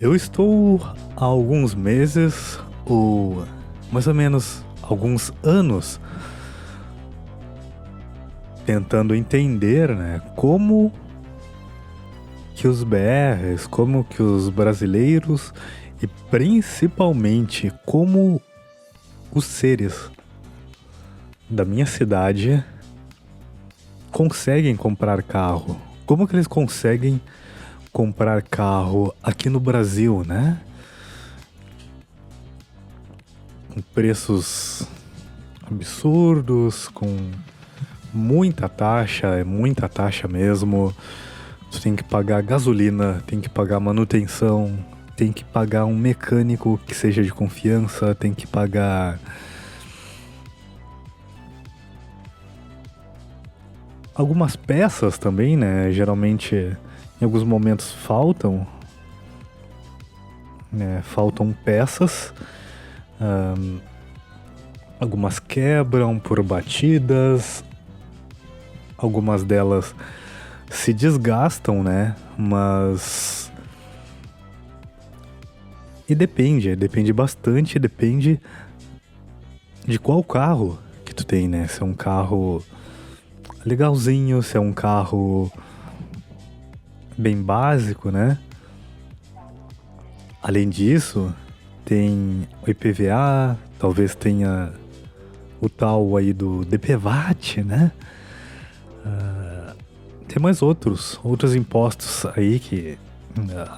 Eu estou há alguns meses, ou mais ou menos alguns anos, tentando entender, né, como que os BRs, como que os brasileiros e principalmente como os seres da minha cidade conseguem comprar carro. Como que eles conseguem comprar carro aqui no Brasil, né? Com preços absurdos, com muita taxa mesmo. Tu tem que pagar gasolina, tem que pagar manutenção, tem que pagar um mecânico que seja de confiança, tem que pagar algumas peças também, né? Geralmente, em alguns momentos faltam, né? Faltam peças. Algumas quebram por batidas, algumas delas se desgastam, né? Mas... E depende bastante, depende de qual carro que tu tem, né? Se é um carro legalzinho, se é um carro bem básico, né? Além disso, tem o IPVA, talvez tenha o tal aí do DPVAT, né? Tem mais outros impostos aí que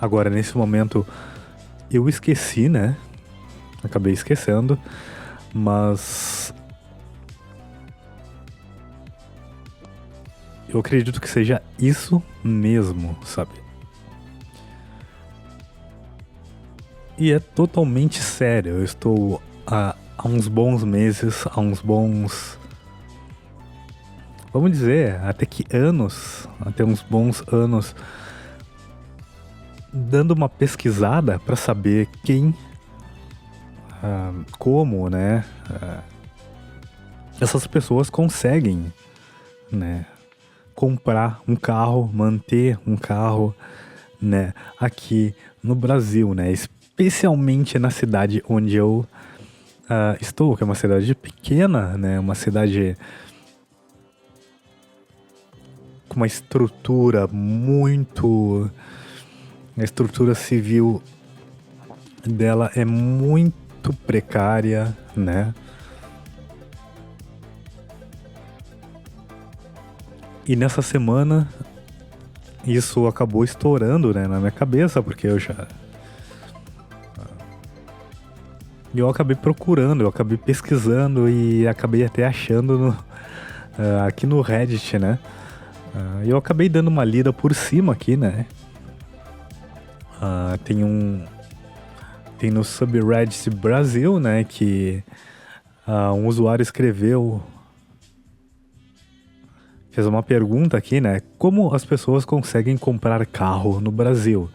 agora nesse momento eu esqueci, né? Acabei esquecendo, mas eu acredito que seja isso mesmo, sabe? E é totalmente sério. Eu estou há uns bons meses, vamos dizer, até uns bons anos, dando uma pesquisada para saber como, né, essas pessoas conseguem, né, comprar um carro, manter um carro, né, aqui no Brasil, né, especialmente na cidade onde eu estou, que é uma cidade pequena, né, uma cidade com uma estrutura a estrutura civil dela é muito precária, né? E nessa semana isso acabou estourando, né, na minha cabeça, porque eu acabei procurando, eu acabei pesquisando e acabei até achando aqui no Reddit, né? Eu acabei dando uma lida por cima aqui, né? Tem no subreddit Brasil, né, que um usuário fez uma pergunta aqui, né? Como as pessoas conseguem comprar carro no Brasil?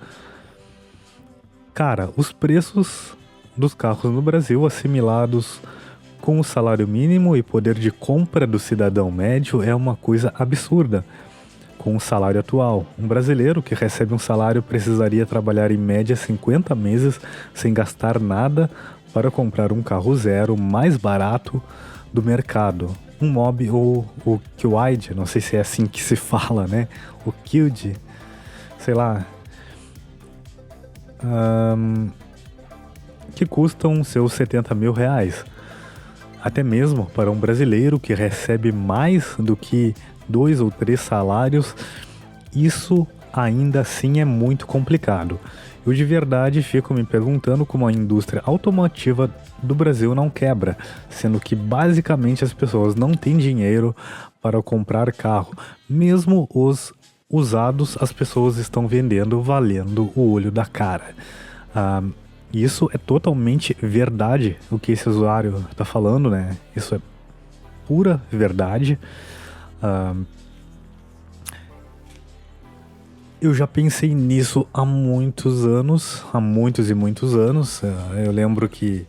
Cara, os preços dos carros no Brasil assimilados com o salário mínimo e poder de compra do cidadão médio é uma coisa absurda. Com o salário atual, um brasileiro que recebe um salário precisaria trabalhar em média 50 meses sem gastar nada para comprar um carro zero mais barato do mercado. Um Mobi ou o Kwid, não sei se é assim que se fala, né? O Kwid, sei lá. Que custam seus 70 mil reais. Até mesmo para um brasileiro que recebe mais do que 2 ou 3 salários, isso ainda assim é muito complicado. Eu de verdade fico me perguntando como a indústria automotiva do Brasil não quebra, sendo que basicamente as pessoas não têm dinheiro para comprar carro. Mesmo os usados, as pessoas estão vendendo valendo o olho da cara. Isso é totalmente verdade, o que esse usuário está falando, né? Isso é pura verdade. Eu já pensei nisso há muitos anos, há muitos e muitos anos. Eu lembro que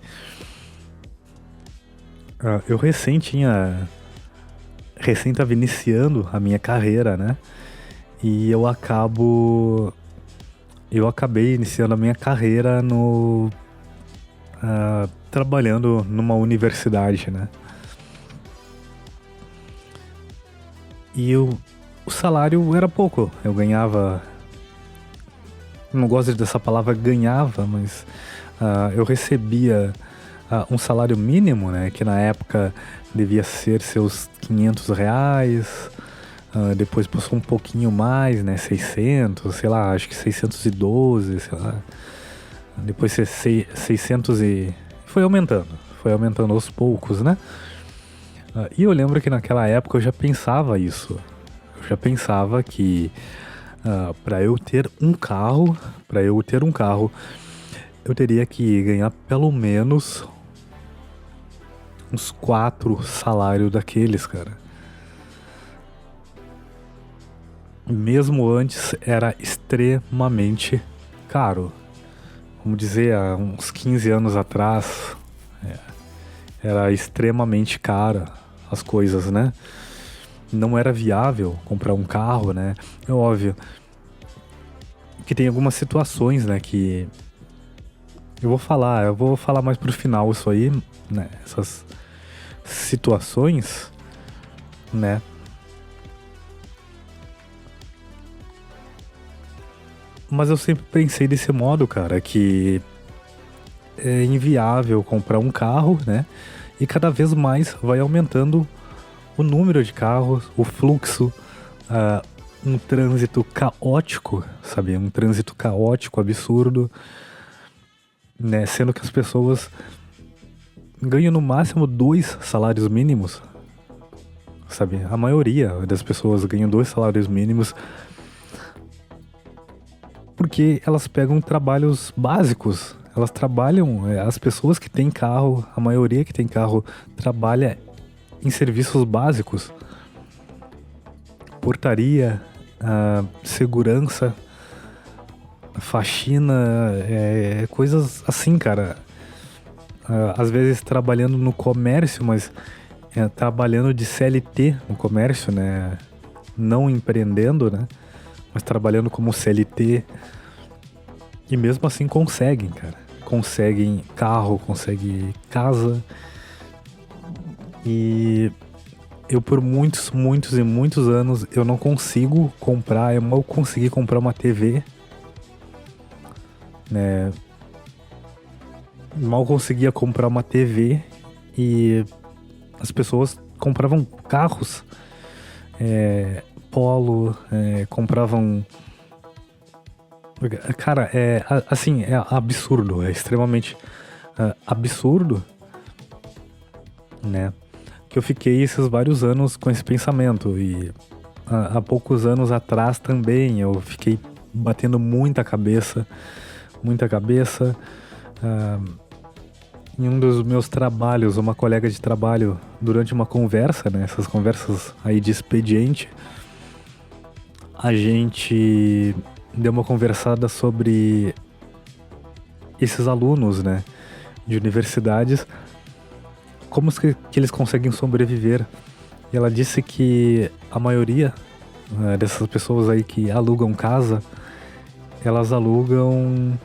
eu recém estava iniciando a minha carreira, né? E eu acabo eu acabei iniciando a minha carreira trabalhando numa universidade, né? E o salário era pouco. Eu ganhava... Não gosto dessa palavra ganhava, mas eu recebia um salário mínimo, né? Que na época devia ser seus R$ 500. Depois passou um pouquinho mais, né? 600, sei lá, acho que 612, sei lá. Depois 600 e... Foi aumentando aos poucos, né? E eu lembro que naquela época eu já pensava isso. Eu já pensava que para eu ter um carro, eu teria que ganhar pelo menos uns 4 salários daqueles, cara. Mesmo antes era extremamente caro. Vamos dizer, há uns 15 anos atrás, era extremamente cara as coisas, né? Não era viável comprar um carro, né? É óbvio que tem algumas situações, né, que eu vou falar mais pro final isso aí, né? Essas situações, né? Mas eu sempre pensei desse modo, cara, que é inviável comprar um carro, né? E cada vez mais vai aumentando o número de carros, o fluxo, um trânsito caótico, sabe? Um trânsito caótico, absurdo, né? Sendo que as pessoas ganham no máximo 2 salários mínimos, sabe? A maioria das pessoas ganham 2 salários mínimos porque elas pegam trabalhos básicos. Elas trabalham, as pessoas que têm carro, a maioria que tem carro, trabalha em serviços básicos. Portaria, segurança, faxina, coisas assim, cara. Às vezes trabalhando no comércio, mas trabalhando de CLT no comércio, né? Não empreendendo, né? Mas trabalhando como CLT. E mesmo assim conseguem, cara. Conseguem carro, conseguem casa. E eu por muitos e muitos anos eu não consigo comprar, eu mal consegui comprar uma TV, né? Mal conseguia comprar uma TV e as pessoas compravam carros, Polo, compravam... Cara, assim, é absurdo, é extremamente absurdo, né? Que eu fiquei esses vários anos com esse pensamento e há poucos anos atrás também eu fiquei batendo muita cabeça. Em um dos meus trabalhos, uma colega de trabalho, durante uma conversa, né, essas conversas aí de expediente, a gente deu uma conversada sobre esses alunos, né, de universidades, como que eles conseguem sobreviver. E ela disse que a maioria dessas pessoas aí que alugam casa, elas alugam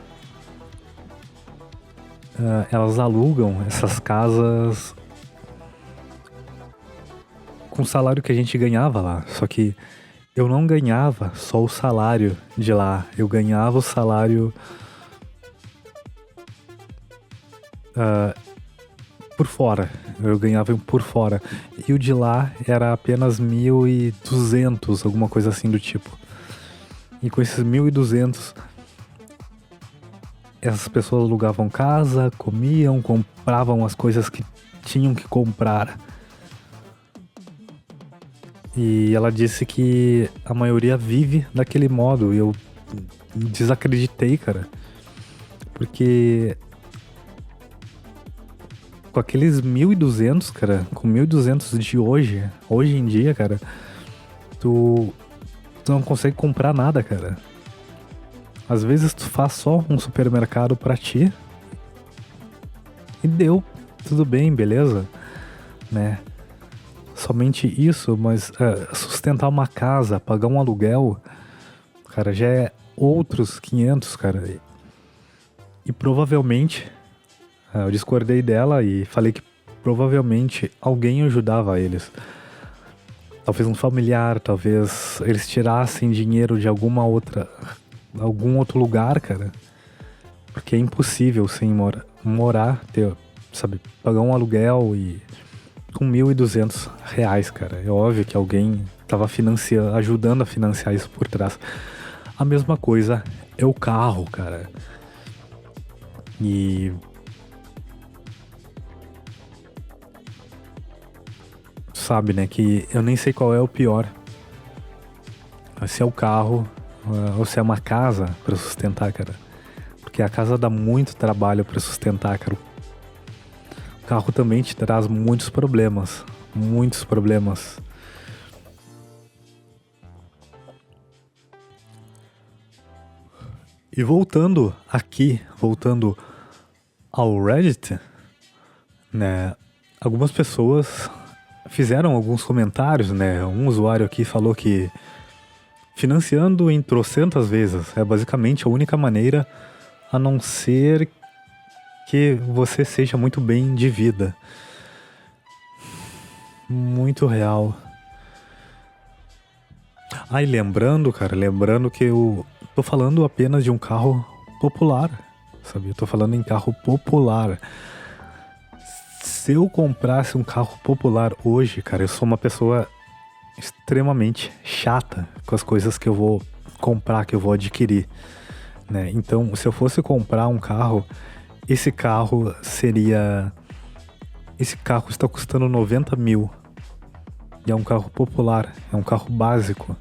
essas casas com o salário que a gente ganhava lá. Só que eu não ganhava só o salário de lá, eu ganhava o salário por fora. Eu ganhava por fora. E o de lá era apenas 1.200, alguma coisa assim do tipo. E com esses 1.200, essas pessoas alugavam casa, comiam, compravam as coisas que tinham que comprar. E ela disse que a maioria vive daquele modo. E eu desacreditei, cara. Porque com aqueles 1.200, cara, com 1.200 de hoje em dia, cara, tu não consegue comprar nada, cara. Às vezes tu faz só um supermercado pra ti e deu, tudo bem, beleza, né? Somente isso, mas sustentar uma casa, pagar um aluguel, cara, já é outros 500, cara. E provavelmente, eu discordei dela e falei que provavelmente alguém ajudava eles. Talvez um familiar, talvez eles tirassem dinheiro de algum outro lugar, cara. Porque é impossível sem morar, sabe, pagar um aluguel e com R$ 1.200, cara. É óbvio que alguém tava ajudando a financiar isso por trás. A mesma coisa é o carro, cara. E sabe, né, que eu nem sei qual é o pior. Se é o carro ou se é uma casa pra sustentar, cara. Porque a casa dá muito trabalho pra sustentar, cara. O carro também te traz muitos problemas. Muitos problemas. E voltando ao Reddit, né? Algumas pessoas fizeram alguns comentários, né? Um usuário aqui falou que financiando em trocentas vezes é basicamente a única maneira, a não ser que você seja muito bem de vida. Muito real. E lembrando que eu tô falando apenas de um carro popular, sabe? Eu tô falando em carro popular. Se eu comprasse um carro popular hoje, cara, eu sou uma pessoa extremamente chata com as coisas que eu vou comprar, que eu vou adquirir, né? Então, se eu fosse comprar um carro, esse carro está custando 90 mil. E é um carro popular, é um carro básico,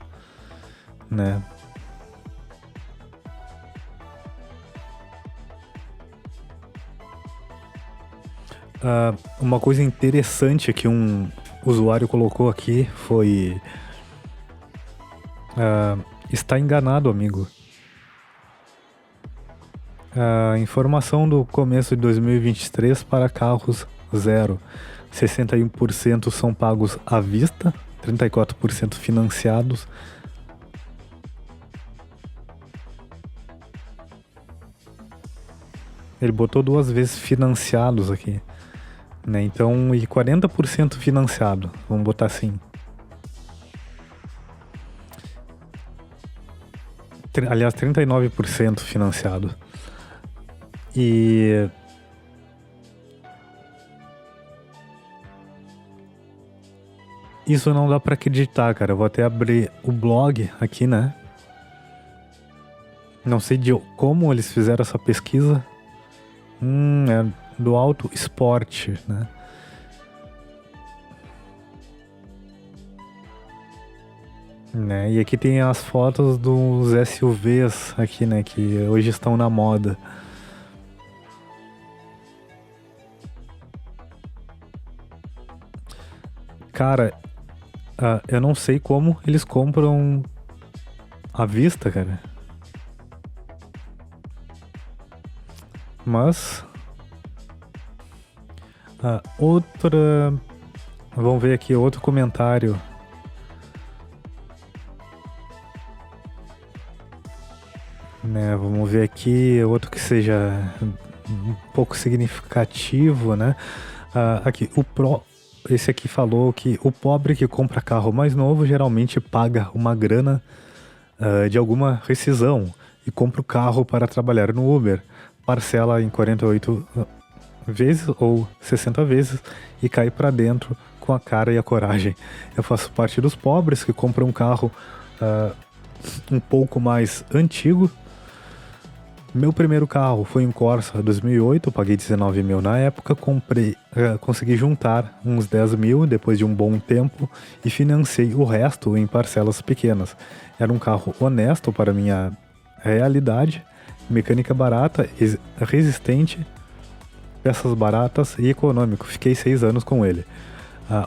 né? Uma coisa interessante que um usuário colocou aqui foi... está enganado, amigo. Informação do começo de 2023 para carros zero. 61% são pagos à vista, 34% financiados. Ele botou 2 vezes financiados aqui, né? Então, e 40% financiado, vamos botar assim. Aliás, 39% financiado. E isso não dá pra acreditar, cara. Eu vou até abrir o blog aqui, né? Não sei como eles fizeram essa pesquisa. É do Auto Esporte, né? E aqui tem as fotos dos SUVs aqui, né? Que hoje estão na moda. Cara, eu não sei como eles compram à vista, cara. Mas vamos ver aqui outro comentário. Né, vamos ver aqui outro que seja um pouco significativo, né? Aqui, esse aqui falou que o pobre que compra carro mais novo geralmente paga uma grana de alguma rescisão e compra o carro para trabalhar no Uber. Parcela em 48 vezes ou 60 vezes e cai pra dentro com a cara e a coragem. Eu faço parte dos pobres que compram um carro um pouco mais antigo. Meu primeiro carro foi um Corsa 2008, paguei 19 mil na época, consegui juntar uns 10 mil depois de um bom tempo e financei o resto em parcelas pequenas. Era um carro honesto para minha realidade, mecânica barata, resistente, peças baratas e econômico. Fiquei 6 anos com ele.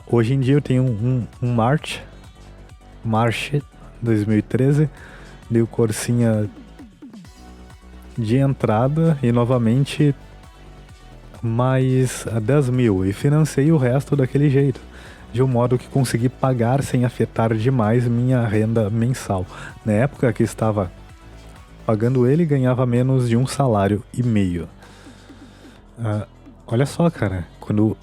Hoje em dia eu tenho um March 2013, dei o Corsinha de entrada e novamente mais 10 mil e financei o resto daquele jeito, de um modo que consegui pagar sem afetar demais minha renda mensal. Na época que estava pagando ele ganhava menos de 1,5 salário. Olha só, cara, quando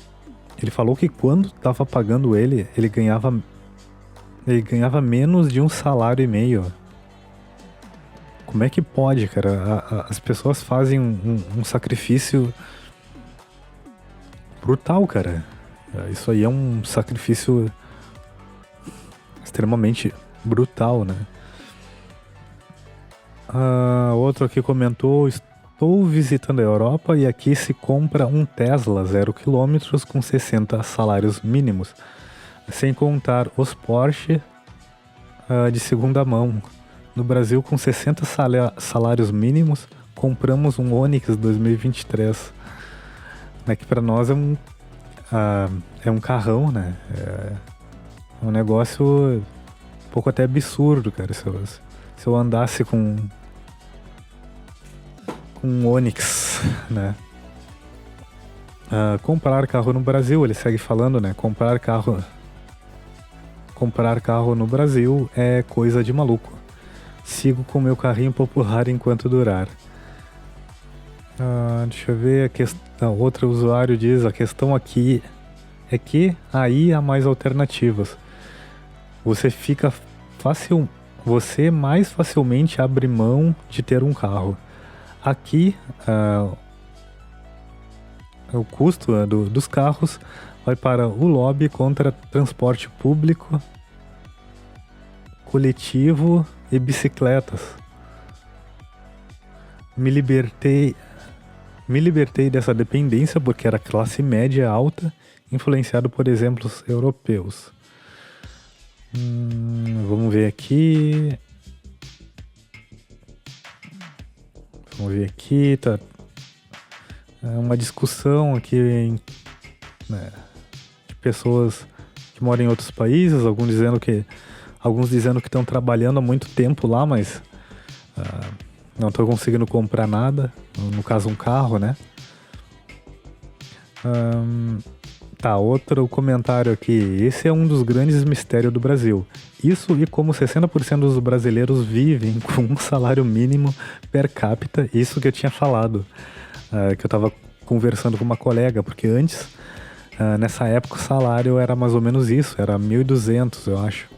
ele falou que quando tava pagando ele ganhava menos de 1,5 salário. Como é que pode, cara? As pessoas fazem um sacrifício brutal, cara. Isso aí é um sacrifício extremamente brutal, né? Outro aqui comentou: estou visitando a Europa e aqui se compra um Tesla 0 km com 60 salários mínimos, sem contar os Porsche de segunda mão. No Brasil, com 60 salários mínimos, compramos um Onix 2023. Que para nós é um carrão, né? É um negócio um pouco até absurdo, cara. Se eu andasse com um Onix, né? Comprar carro no Brasil, ele segue falando, né? Comprar carro no Brasil é coisa de maluco. Sigo com meu carrinho popular enquanto durar. Deixa eu ver, outro usuário diz: a questão aqui é que aí há mais alternativas. Você mais facilmente abre mão de ter um carro. Aqui, o custo dos carros vai para o lobby contra transporte público, coletivo e bicicletas. Me libertei dessa dependência porque era classe média alta, influenciado por exemplos europeus. Vamos ver aqui. Tá. É uma discussão aqui, né, de pessoas que moram em outros países, alguns dizendo que estão trabalhando há muito tempo lá, mas não estão conseguindo comprar nada, no caso um carro, né? Outro comentário aqui: esse é um dos grandes mistérios do Brasil. Isso e como 60% dos brasileiros vivem com um salário mínimo per capita, isso que eu tinha falado, que eu estava conversando com uma colega, porque antes, nessa época, o salário era mais ou menos isso, era 1.200, eu acho.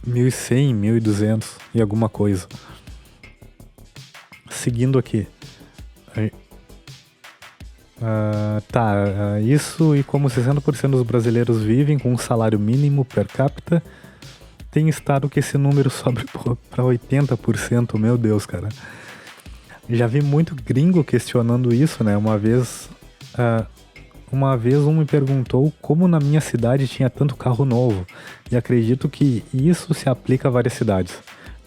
1.100, 1.200 e alguma coisa. Seguindo aqui. Isso e como 60% dos brasileiros vivem com um salário mínimo per capita, tem estado que esse número sobe para 80%, meu Deus, cara. Já vi muito gringo questionando isso, né? Uma vez um me perguntou como na minha cidade tinha tanto carro novo, e acredito que isso se aplica a várias cidades.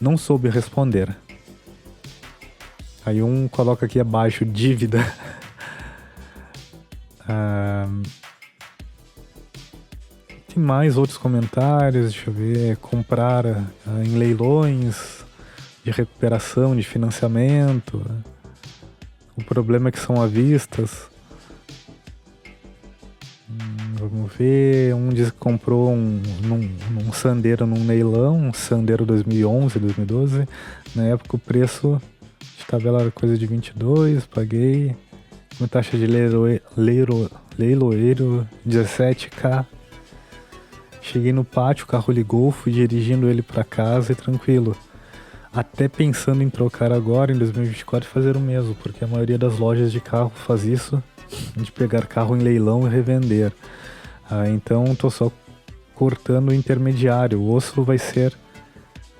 Não soube responder. Aí um coloca aqui abaixo: dívida. Tem mais outros comentários, deixa eu ver. Comprar em leilões de recuperação, de financiamento. O problema é que são à vistas. Vamos ver. Um diz que comprou um Sandero num leilão, um Sandero 2011, 2012. Na época o preço de tabela era coisa de 22, paguei uma taxa de leiloeiro 17k. Cheguei no pátio, o carro ligou, fui dirigindo ele para casa e tranquilo. Até pensando em trocar agora, em 2024, e fazer o mesmo, porque a maioria das lojas de carro faz isso, de pegar carro em leilão e revender. Então tô só cortando o intermediário. O osso vai ser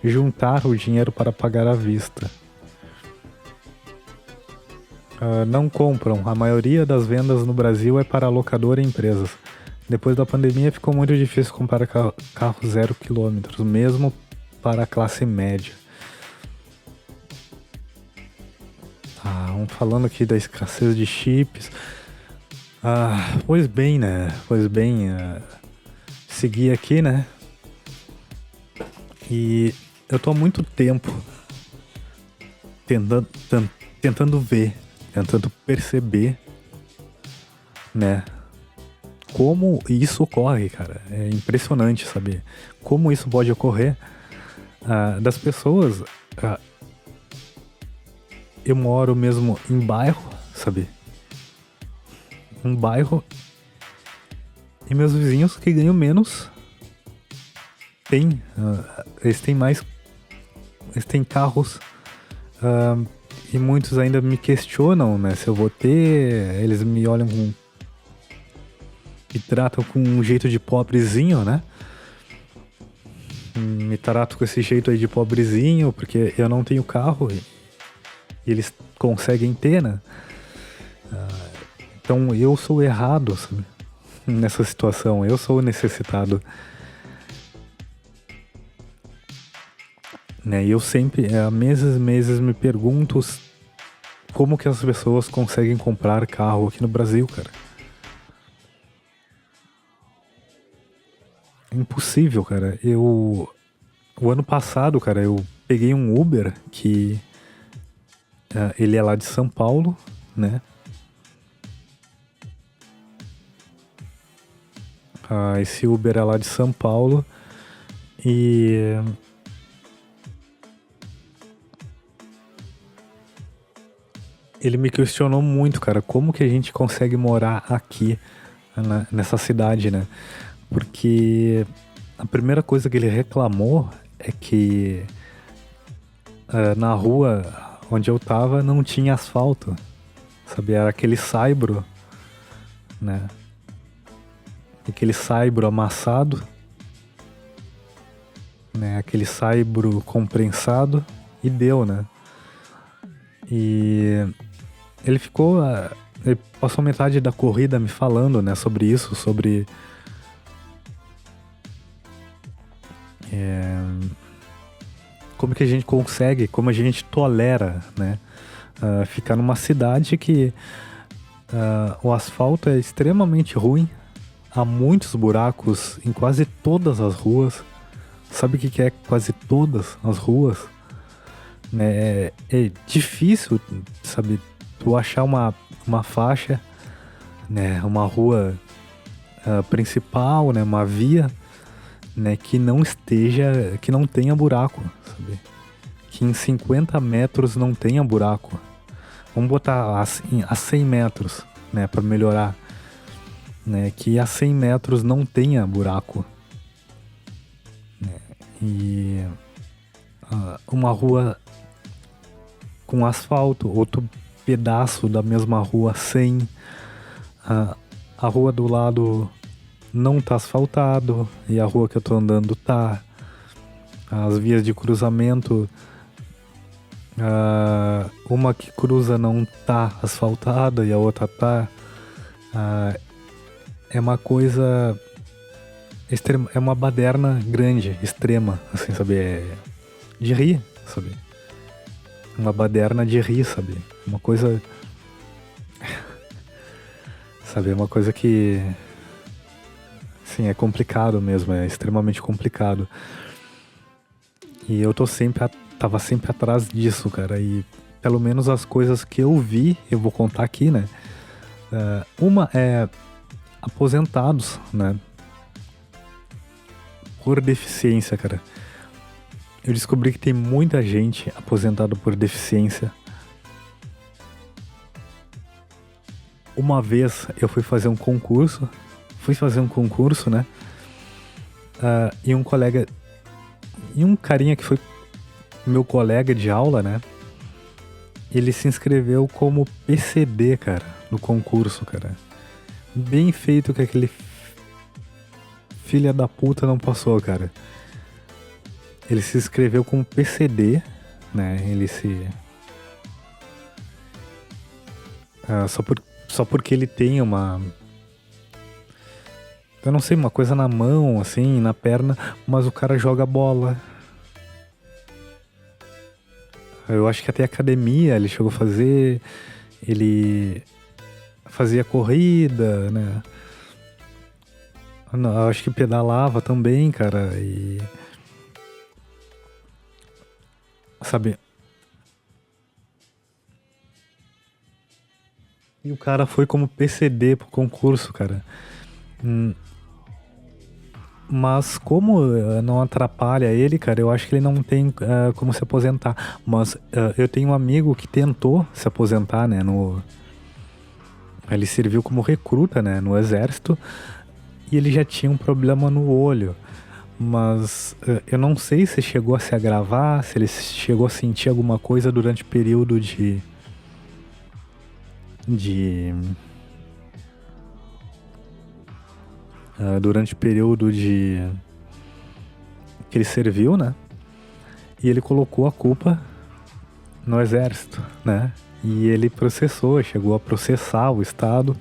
juntar o dinheiro para pagar à vista. Não compram. A maioria das vendas no Brasil é para locadora e empresas. Depois da pandemia ficou muito difícil comprar carro 0 km, mesmo para a classe média. Falando aqui da escassez de chips. Pois bem, segui aqui, né? E eu tô há muito tempo tentando perceber, né? Como isso ocorre, cara. É impressionante saber como isso pode ocorrer das pessoas eu moro mesmo em bairro, sabe? Um bairro. E meus vizinhos que ganham menos têm. Eles têm mais. Eles têm carros. E muitos ainda me questionam, né? Se eu vou ter. Eles me olham com. Me tratam com um jeito de pobrezinho, né? Me tratam com esse jeito aí de pobrezinho, porque eu não tenho carro e eles conseguem ter, né? Então eu sou errado, sabe? Nessa situação, eu sou necessitado. Né? E eu sempre, há meses e meses, me pergunto como que as pessoas conseguem comprar carro aqui no Brasil, cara. É impossível, cara. O ano passado, cara, eu peguei um Uber que ele é lá de São Paulo, né? Esse Uber é lá de São Paulo e ele me questionou muito, cara, como que a gente consegue morar aqui nessa cidade, né? Porque a primeira coisa que ele reclamou é que na rua onde eu tava não tinha asfalto, sabe? Era aquele saibro, né? Aquele saibro amassado, né? Aquele saibro comprensado e deu, né? E ele ficou... ele passou metade da corrida me falando, né? Sobre isso, sobre... como que a gente consegue, como a gente tolera, né? Ficar numa cidade que o asfalto é extremamente ruim, há muitos buracos em quase todas as ruas. Sabe o que é quase todas as ruas? Né? É difícil, sabe, tu achar uma faixa, né? Uma rua principal, né? Uma via, né? Que não tenha buraco, sabe? Que em 50 metros não tenha buraco. Vamos botar assim, a 100 metros, né? Pra melhorar. Né? Que a 100 metros não tenha buraco. Né? E uma rua com asfalto, outro pedaço da mesma rua sem. A rua do lado não tá asfaltado e a rua que eu tô andando tá. As vias de cruzamento, uma que cruza não tá asfaltada e a outra tá. É uma coisa extrema, é uma baderna grande, extrema, assim, sabe? De rir, sabe? Uma baderna de rir, sabe? Uma coisa... sabe? É uma coisa que... sim, é complicado mesmo, é extremamente complicado. E eu tava sempre atrás disso, cara. E pelo menos as coisas que eu vi, eu vou contar aqui, né? Uma é aposentados, né? Por deficiência, cara. Eu descobri que tem muita gente aposentada por deficiência. Uma vez eu fui fazer um concurso, né? E um colega... E um carinha que foi meu colega de aula, né? Ele se inscreveu como PCD, cara, no concurso, cara. Bem feito que aquele filha da puta não passou, cara. Ele se inscreveu como PCD, né? Ele se... só porque ele tem uma... eu não sei, uma coisa na mão, assim, na perna, mas o cara joga bola. Eu acho que até academia ele chegou a fazer, ele fazia corrida, né? Eu acho que pedalava também, cara, e... sabe? E o cara foi como PCD pro concurso, cara. Mas como não atrapalha ele, cara, eu acho que ele não tem como se aposentar. Mas eu tenho um amigo que tentou se aposentar, né? Ele serviu como recruta, né? No exército. E ele já tinha um problema no olho. Mas eu não sei se chegou a se agravar, se ele chegou a sentir alguma coisa durante o período de durante o período de que ele serviu, né? E ele colocou a culpa no exército, né? E ele processou, chegou a processar o Estado,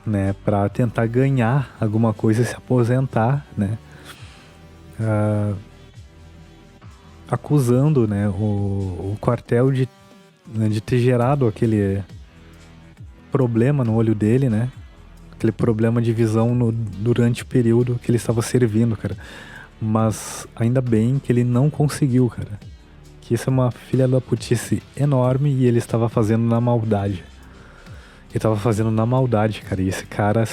né? Para tentar ganhar alguma coisa e se aposentar, né? Acusando, né? O quartel de ter gerado aquele problema no olho dele, né? Aquele problema de visão durante o período que ele estava servindo, cara. Mas ainda bem que ele não conseguiu, cara. Que isso é uma filha da putice enorme e ele estava fazendo na maldade. Ele estava fazendo na maldade, cara. E esse cara,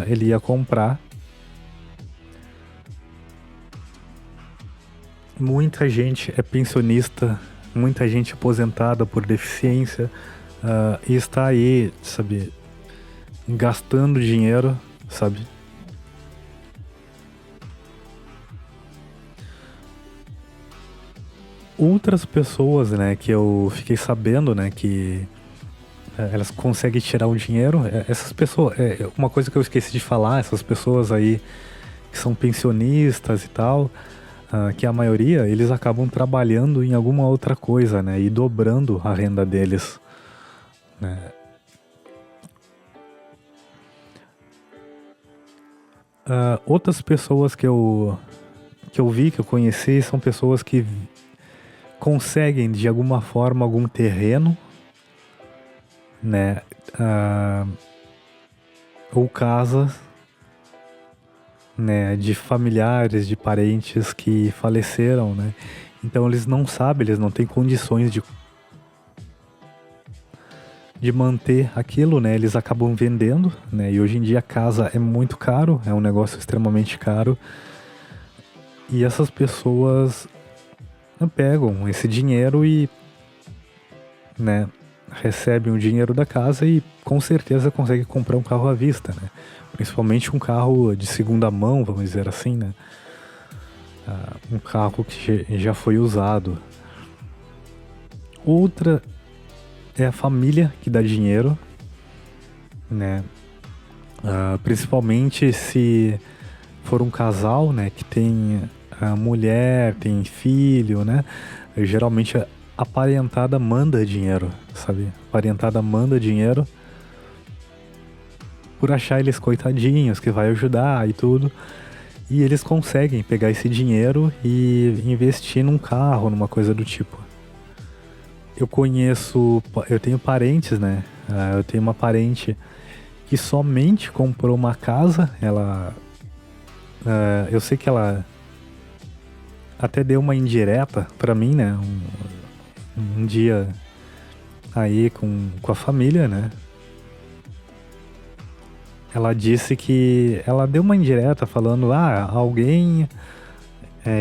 ele ia comprar. Muita gente é pensionista, muita gente aposentada por deficiência e está aí, sabe, gastando dinheiro, sabe? Outras pessoas, né, que eu fiquei sabendo, né, que elas conseguem tirar o dinheiro. Essas pessoas, uma coisa que eu esqueci de falar, essas pessoas aí que são pensionistas e tal, que a maioria, eles acabam trabalhando em alguma outra coisa, né, e dobrando a renda deles, né. Outras pessoas que eu vi, que eu conheci, são pessoas que conseguem de alguma forma algum terreno, né, ou casas, né, de familiares, de parentes que faleceram, né. Então eles não sabem, eles não têm condições de manter aquilo, né. Eles acabam vendendo, né. E hoje em dia casa é muito caro, é um negócio extremamente caro. E essas pessoas pegam esse dinheiro e, né, recebem o dinheiro da casa e com certeza conseguem comprar um carro à vista, né? Principalmente um carro de segunda mão, vamos dizer assim, né? Um carro que já foi usado. Outra é a família que dá dinheiro, né? Principalmente se for um casal, né, que tem a mulher, tem filho, né? Geralmente a parentada manda dinheiro, sabe? A parentada manda dinheiro por achar eles coitadinhos, que vai ajudar e tudo. E eles conseguem pegar esse dinheiro e investir num carro, numa coisa do tipo. Eu tenho parentes, né? Eu tenho uma parente que somente comprou uma casa. Eu sei que ela até deu uma indireta pra mim, né? Um dia aí com a família, né? Ela disse que ela deu uma indireta falando, alguém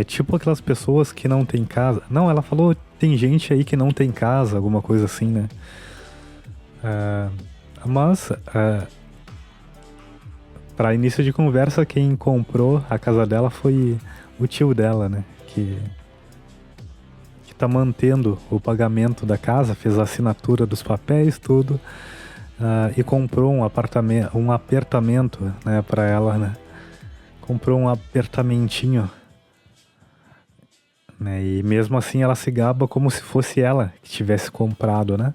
tipo aquelas pessoas que não tem casa. Não, ela falou, tem gente aí que não tem casa, alguma coisa assim, né? Mas para início de conversa, quem comprou a casa dela foi o tio dela, né? Que tá mantendo o pagamento da casa, fez a assinatura dos papéis, tudo. E comprou um apertamento, né, para ela, né? Comprou um apertamentinho, né? E mesmo assim ela se gaba como se fosse ela que tivesse comprado, né?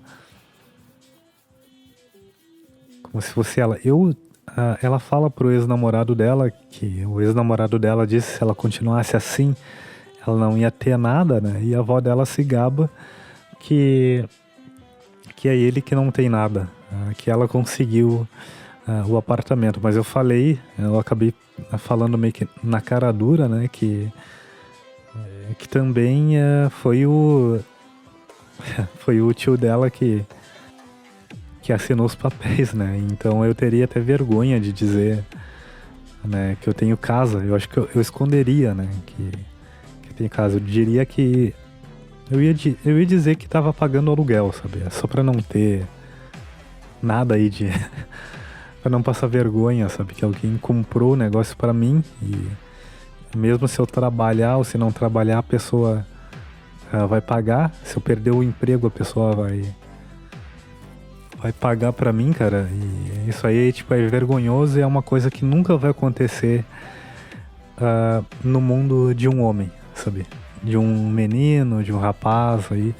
Como se fosse ela. Ela fala pro ex-namorado dela que o ex-namorado dela disse que se ela continuasse assim, ela não ia ter nada, né? E a avó dela se gaba que é ele que não tem nada, que ela conseguiu o apartamento. Mas eu acabei falando meio que na cara dura, né? Que também foi o tio dela que assinou os papéis, né? Então eu teria até vergonha de dizer né, que eu tenho casa. Eu acho que eu esconderia, né, que eu tenho casa. Eu diria que eu ia dizer que tava pagando aluguel, sabe? É só pra não ter nada aí de pra não passar vergonha, sabe? Que alguém comprou o negócio pra mim e mesmo se eu trabalhar ou se não trabalhar, a pessoa vai pagar. Se eu perder o emprego, a pessoa vai pagar pra mim, cara. E isso aí, tipo, é vergonhoso e é uma coisa que nunca vai acontecer no mundo de um homem, sabe? De um menino, de um rapaz aí.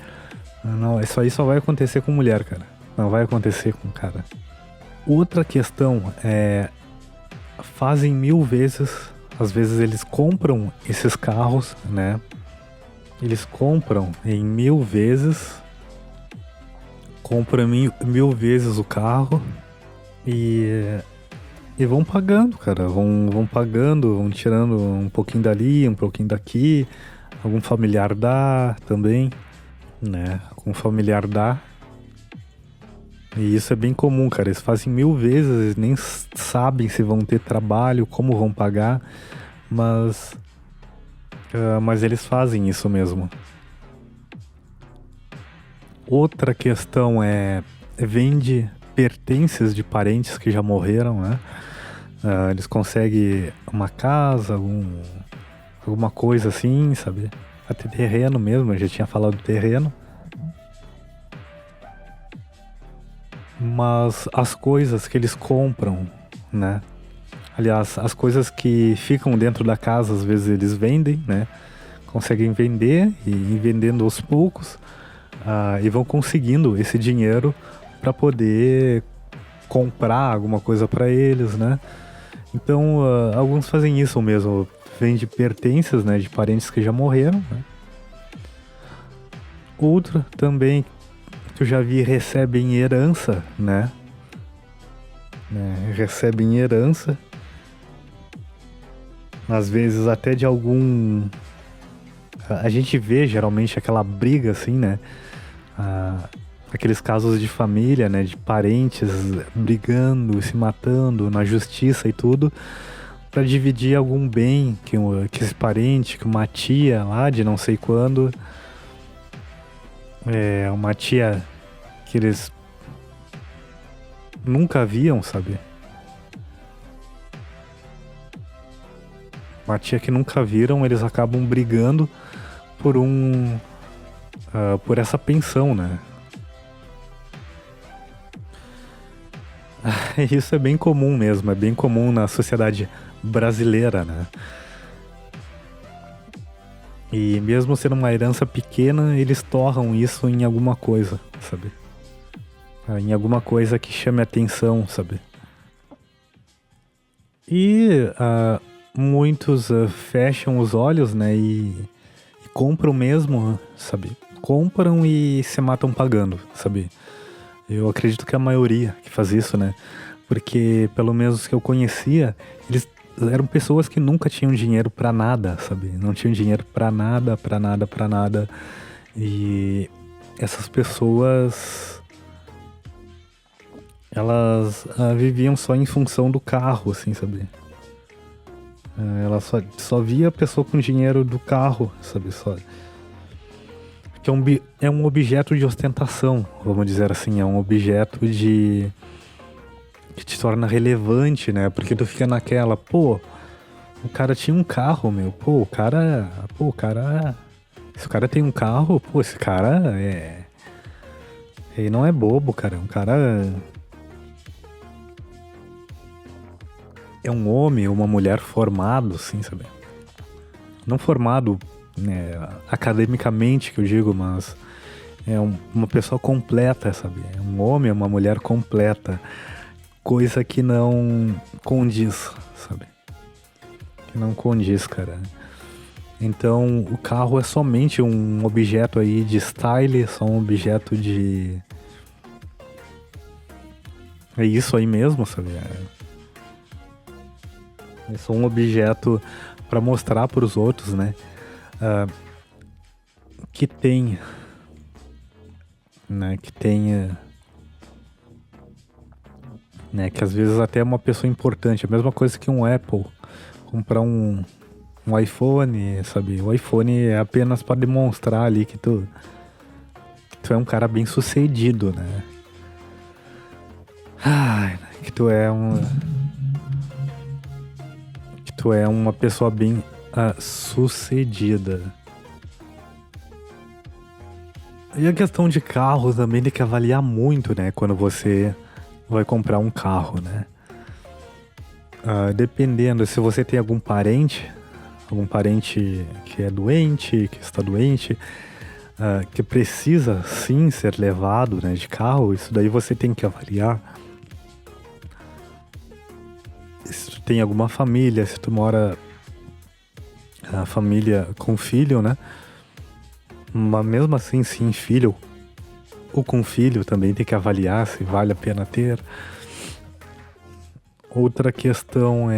Não, isso aí só vai acontecer com mulher, cara. Não vai acontecer com cara. Outra questão é, fazem 1000 vezes, às vezes eles compram esses carros, né? Eles compram em 1000 vezes, compram 1000 vezes o carro e, e vão pagando, cara. Vão pagando, vão tirando um pouquinho dali, um pouquinho daqui. Algum familiar dá também, né? Algum familiar dá. E isso é bem comum, cara. Eles fazem 1000 vezes, eles nem sabem se vão ter trabalho, como vão pagar, mas, mas eles fazem isso mesmo. Outra questão é vende pertences de parentes que já morreram, né? Eles conseguem uma casa, alguma coisa assim, sabe? Até terreno mesmo, eu já tinha falado do terreno. Mas as coisas que eles compram, né? Aliás, as coisas que ficam dentro da casa, às vezes eles vendem, né? Conseguem vender e ir vendendo aos poucos, e vão conseguindo esse dinheiro para poder comprar alguma coisa para eles, né? Então, alguns fazem isso mesmo, vende pertences, né, de parentes que já morreram, né? Outro também que eu já vi recebem herança, né? Recebem herança, às vezes até de algum. A gente vê geralmente aquela briga assim, né? Aqueles casos de família, né? De parentes brigando, se matando na justiça e tudo, pra dividir algum bem que esse parente, que uma tia lá de não sei quando, uma tia que eles nunca viam, sabe? Uma tia que nunca viram, eles acabam brigando por por essa pensão, né? Isso é bem comum mesmo, é bem comum na sociedade brasileira, né? E mesmo sendo uma herança pequena, eles torram isso em alguma coisa, sabe? Em alguma coisa que chame atenção, sabe? E muitos fecham os olhos, né? E compram mesmo, sabe? Compram e se matam pagando, sabe? Eu acredito que a maioria que faz isso, né? Porque, pelo menos os que eu conhecia, eles eram pessoas que nunca tinham dinheiro pra nada, sabe? Não tinham dinheiro pra nada, pra nada, pra nada. E essas pessoas, elas viviam só em função do carro, assim, sabe? Ela só via a pessoa com dinheiro do carro, sabe? Só. Que é um objeto de ostentação, vamos dizer assim. É um objeto que te torna relevante, né? Porque tu fica naquela, pô, o cara tinha um carro, meu. Se o cara tem um carro, pô, esse cara ele não é bobo, cara. Um cara é um homem ou uma mulher formado, assim, sabe? Não formado, né, academicamente, que eu digo, mas é uma pessoa completa, sabe? É um homem, é uma mulher completa. Coisa que não condiz, sabe? Que não condiz, cara. Então, o carro é somente um objeto aí de style, só um objeto de... É isso aí mesmo, sabe? É só um objeto para mostrar para os outros, né? Que tem, né? Que tem né? Que às vezes até é uma pessoa importante. A mesma coisa que um Apple. Comprar um iPhone, sabe? O iPhone é apenas para demonstrar ali que tu é um cara bem sucedido, né? Ai, que tu é uma pessoa bem sucedida. E a questão de carro também tem que avaliar muito, né? Quando você vai comprar um carro, né? Dependendo, se você tem algum parente que é doente, que está doente, que precisa sim ser levado, né, de carro, isso daí você tem que avaliar. Se tu tem alguma família, se tu mora a família com filho, né? Mas mesmo assim, sim, filho ou com filho também tem que avaliar se vale a pena ter. Outra questão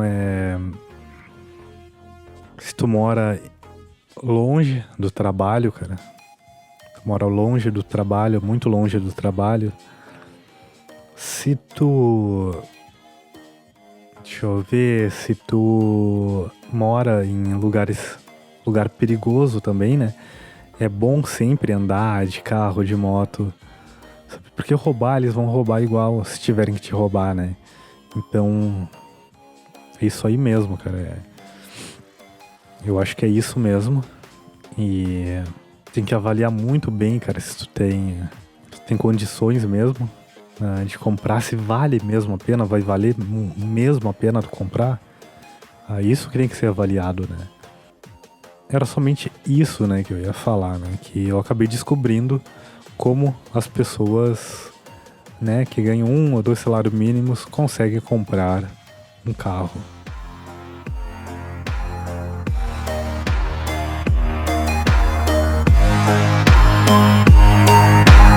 é se tu mora longe do trabalho, cara. Tu mora longe do trabalho, muito longe do trabalho. Se tu mora em lugar perigoso também, né? É bom sempre andar de carro, de moto. Porque roubar, eles vão roubar igual se tiverem que te roubar, né? Então, é isso aí mesmo, cara. Eu acho que é isso mesmo. E tem que avaliar muito bem, cara, se tu tem condições mesmo de comprar, se vale mesmo a pena, vai valer mesmo a pena tu comprar. Isso que tem que ser avaliado, né? Era somente isso, né, que eu ia falar, né? Que eu acabei descobrindo como as pessoas, né, que ganham 1 ou 2 salários mínimos conseguem comprar um carro.